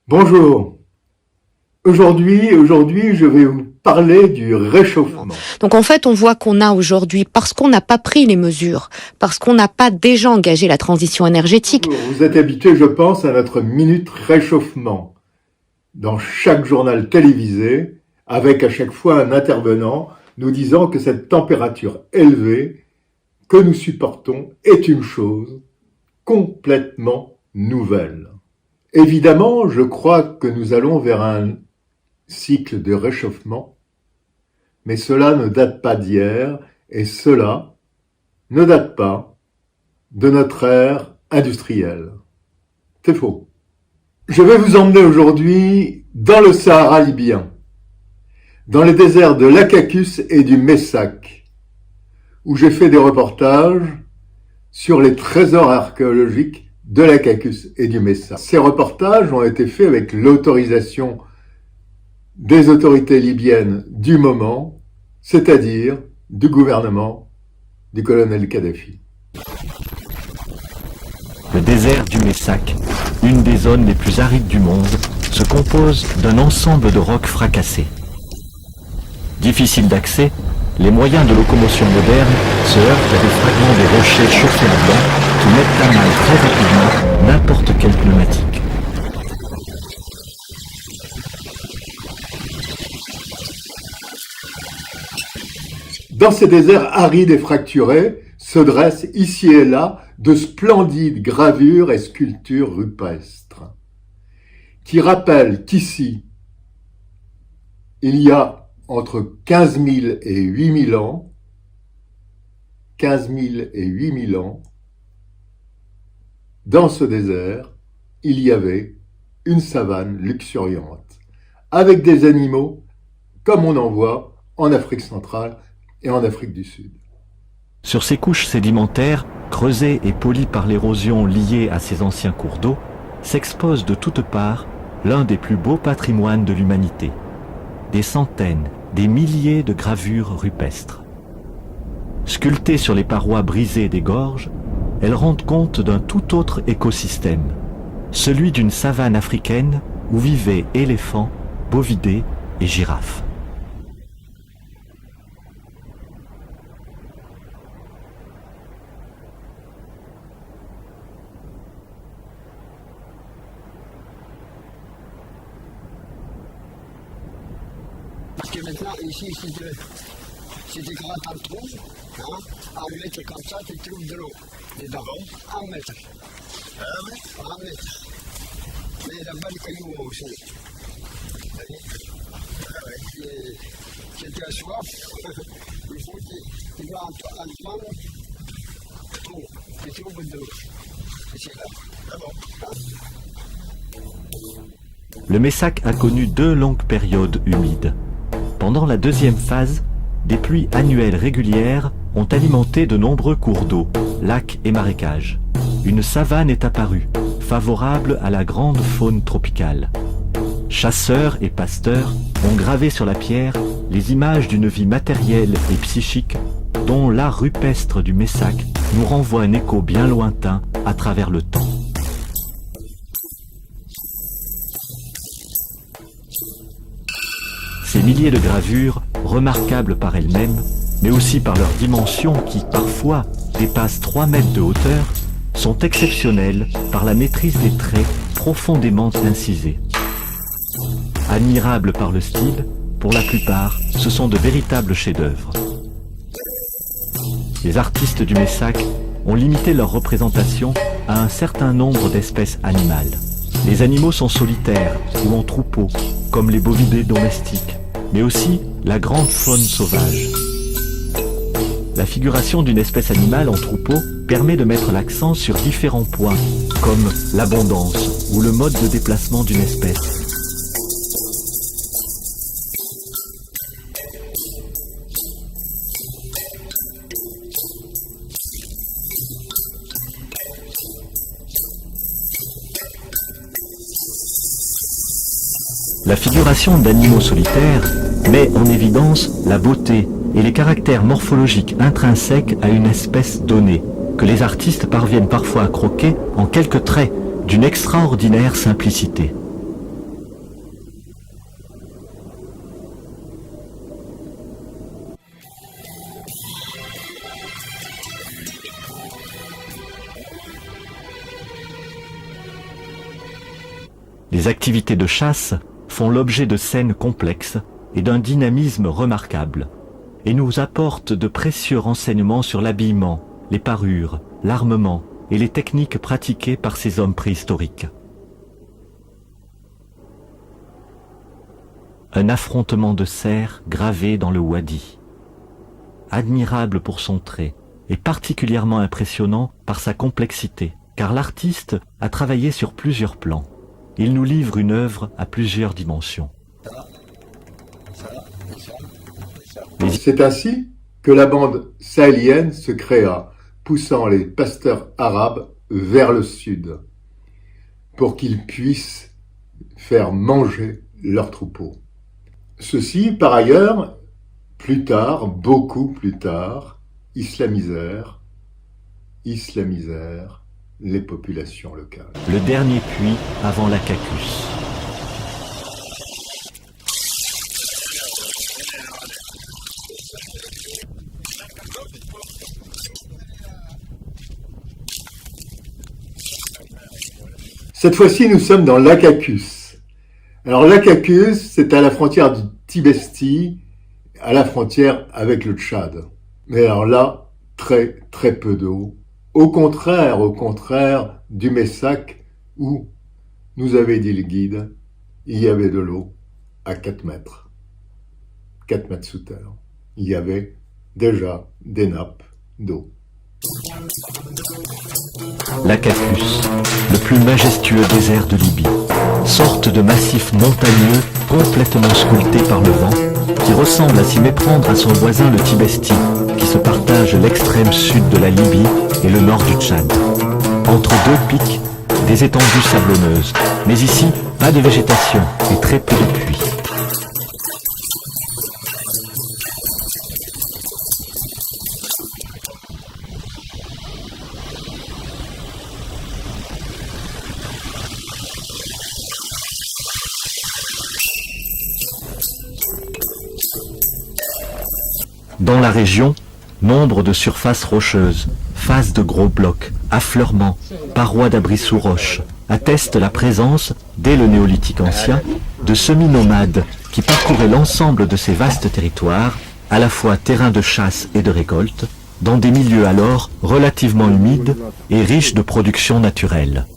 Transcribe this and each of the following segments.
Bonjour. Aujourd'hui, je vais vous parler du réchauffement. Donc en fait, on voit qu'on a aujourd'hui, parce qu'on n'a pas pris les mesures, parce qu'on n'a pas déjà engagé la transition énergétique. Vous êtes habitués, je pense, à notre minute réchauffement. Dans chaque journal télévisé, avec à chaque fois un intervenant nous disant que cette température élevée que nous supportons est une chose complètement nouvelle. Évidemment, je crois que nous allons vers un cycle de réchauffement, mais cela ne date pas d'hier et cela ne date pas de notre ère industrielle. C'est faux. Je vais vous emmener aujourd'hui dans le Sahara libyen, dans les déserts de l'Akakus et du Messac, où j'ai fait des reportages sur les trésors archéologiques de l'Akakus et du Messac. Ces reportages ont été faits avec l'autorisation des autorités libyennes du moment, c'est-à-dire du gouvernement du colonel Kadhafi. Le désert du Messac, une des zones les plus arides du monde, se compose d'un ensemble de rocs fracassés. Difficile d'accès, les moyens de locomotion modernes se heurtent à des fragments des rochers chauffés de blanc qui mettent à mal très rapidement n'importe quel pneumatique. Dans ces déserts arides et fracturés se dressent ici et là de splendides gravures et sculptures rupestres qui rappellent qu'ici, il y a entre 15 000 et 8 000 ans, 15 000 et 8 000 ans, dans ce désert, il y avait une savane luxuriante, avec des animaux comme on en voit en Afrique centrale et en Afrique du Sud. Sur ces couches sédimentaires, creusées et polies par l'érosion liée à ces anciens cours d'eau, s'expose de toutes parts l'un des plus beaux patrimoines de l'humanité. Des centaines, des milliers de gravures rupestres. Sculptées sur les parois brisées des gorges, elles rendent compte d'un tout autre écosystème, celui d'une savane africaine où vivaient éléphants, bovidés et girafes. Parce que maintenant, ici, si tu grattes un trou, hein, 1 mètre comme ça, tu trouves de l'eau dedans. 1 mètre. 1 mètre. Mais là-bas, le caillou aussi. Si tu as soif, il faut que tu vas en prendre trop. Tu trouves de l'eau. Et c'est là. Ah bon. Le Messac a connu 2 longues périodes humides. Pendant la deuxième phase, des pluies annuelles régulières ont alimenté de nombreux cours d'eau, lacs et marécages. Une savane est apparue, favorable à la grande faune tropicale. Chasseurs et pasteurs ont gravé sur la pierre les images d'une vie matérielle et psychique dont l'art rupestre du Messac nous renvoie un écho bien lointain à travers le temps. Ces milliers de gravures, remarquables par elles-mêmes, mais aussi par leurs dimensions qui, parfois, dépassent 3 mètres de hauteur, sont exceptionnelles par la maîtrise des traits profondément incisés. Admirables par le style, pour la plupart, ce sont de véritables chefs-d'œuvre. Les artistes du Messac ont limité leur représentation à un certain nombre d'espèces animales. Les animaux sont solitaires ou en troupeau, comme les bovidés domestiques, mais aussi la grande faune sauvage. La figuration d'une espèce animale en troupeau permet de mettre l'accent sur différents points, comme l'abondance ou le mode de déplacement d'une espèce. La figuration d'animaux solitaires met en évidence la beauté et les caractères morphologiques intrinsèques à une espèce donnée, que les artistes parviennent parfois à croquer en quelques traits d'une extraordinaire simplicité. Les activités de chasse font l'objet de scènes complexes et d'un dynamisme remarquable, et nous apportent de précieux renseignements sur l'habillement, les parures, l'armement et les techniques pratiquées par ces hommes préhistoriques. Un affrontement de cerfs gravé dans le wadi. Admirable pour son trait et particulièrement impressionnant par sa complexité, car l'artiste a travaillé sur plusieurs plans. Il nous livre une œuvre à plusieurs dimensions. C'est ainsi que la bande sahélienne se créa, poussant les pasteurs arabes vers le sud, pour qu'ils puissent faire manger leurs troupeaux. Ceux-ci, par ailleurs, plus tard, beaucoup plus tard, islamisèrent les populations locales. Le dernier puits avant la Cacus. Cette fois-ci, nous sommes dans l'Akakkus. Alors l'Akakkus, c'est à la frontière du Tibesti, à la frontière avec le Tchad. Mais alors là, très très peu d'eau. Au contraire du Messac où, nous avait dit le guide, il y avait de l'eau à 4 mètres. 4 mètres sous terre. Il y avait déjà des nappes d'eau. L'Akakkus, le plus majestueux désert de Libye, sorte de massif montagneux complètement sculpté par le vent, qui ressemble à s'y méprendre à son voisin le Tibesti, qui se partage l'extrême sud de la Libye et le nord du Tchad. Entre deux pics, des étendues sablonneuses, mais ici, pas de végétation et très peu de pluie. Dans la région, nombre de surfaces rocheuses, faces de gros blocs, affleurements, parois d'abris sous roches, attestent la présence, dès le néolithique ancien, de semi-nomades qui parcouraient l'ensemble de ces vastes territoires, à la fois terrains de chasse et de récolte, dans des milieux alors relativement humides et riches de production naturelle.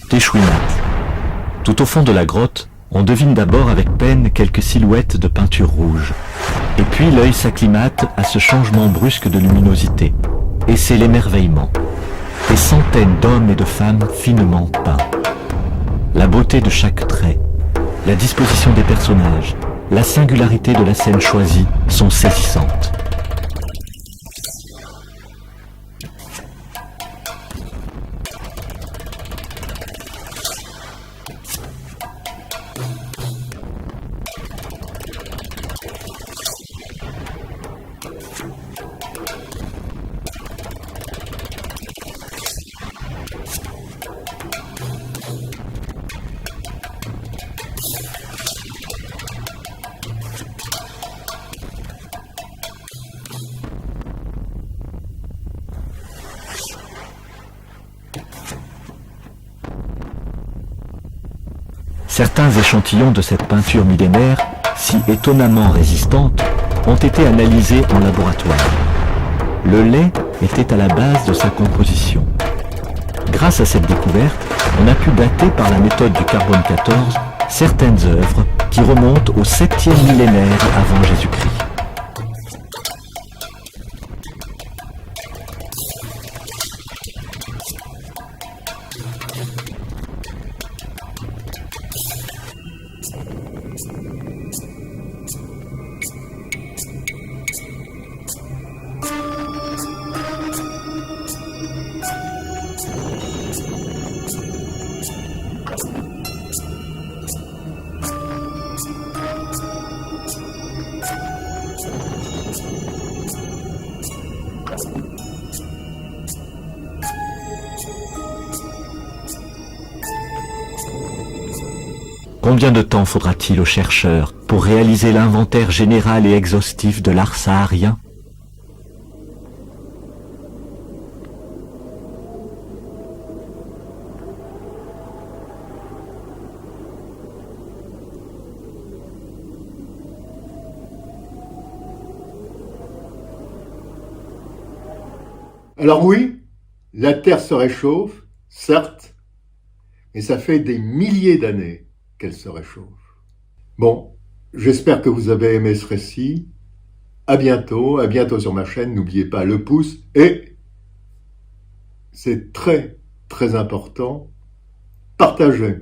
Téchouinat. Tout au fond de la grotte, on devine d'abord avec peine quelques silhouettes de peinture rouge. Et puis l'œil s'acclimate à ce changement brusque de luminosité. Et c'est l'émerveillement. Des centaines d'hommes et de femmes finement peints. La beauté de chaque trait, la disposition des personnages, la singularité de la scène choisie sont saisissantes. Certains échantillons de cette peinture millénaire, si étonnamment résistante, ont été analysés en laboratoire. Le lait était à la base de sa composition. Grâce à cette découverte, on a pu dater par la méthode du carbone 14 certaines œuvres qui remontent au 7e millénaire avant Jésus-Christ. Combien de temps faudra-t-il aux chercheurs pour réaliser l'inventaire général et exhaustif de l'art saharien? Alors oui, la Terre se réchauffe, certes, mais ça fait des milliers d'années qu'elle se réchauffe. Bon, j'espère que vous avez aimé ce récit. À bientôt sur ma chaîne. N'oubliez pas le pouce et, c'est très très important, partagez.